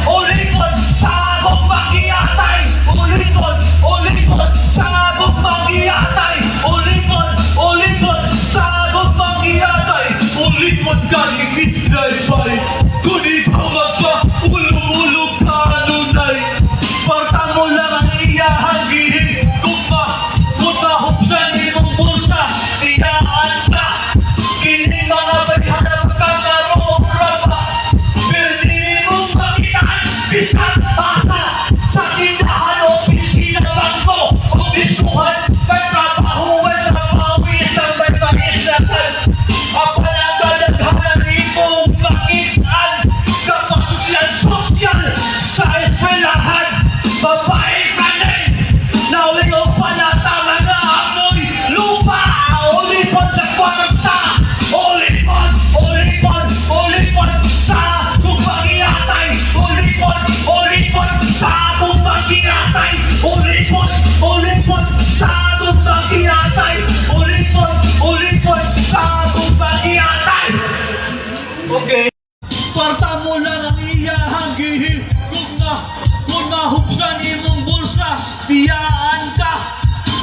ulikod sa akong pag-iatay. Ulikod sa akong pag-iatay. Ulikod sa akong pag-iatay. Ulikod ka ni Kitday Bay. Kunin ko magpa, ulong-ulong ka nunay. Parta mo lang ang iyahang gihig. Huksan imong bulsa, siyaan ka. Kining mga bayhanap ka karong-raba. Pwede mong makitaan, bisang bata. Sa tindahan o opisina bangko, o bisuhan, may trabahuan na mawis ang may pag-isakan. Apanagdadaghanan imong makitaan, kapag sosyal sa eskwelahan. Babae ka na nawin o panatama na amoy lupa. Ulipon sa kwarta. Ulipon sa akong pag-iatay. Ulipon sa akong pag-iatay. Ulipon sa akong pag-iatay. Ulipon sa akong pag-iatay. Okay. Kwarta mo lang ang iyahang gihig. Kung nahuksan imong bulsa, siyaan ka.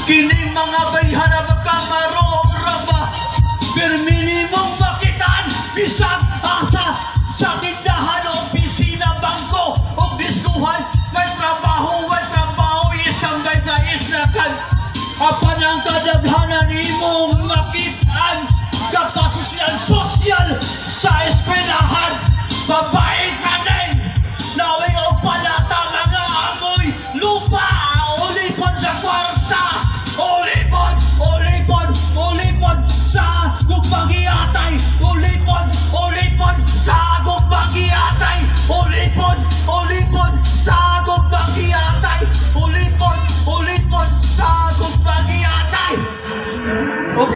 Kining mga bayhanap ka marong-raba. Pirmini mong makitaan, bisang asa. Sa tindahan o opisina, bangko o diskuhan, may trabaho, isang gay sa islakan. Apan ang kadaghanan imong makitaan, kapasosyal sa eskwelahan. Babae ka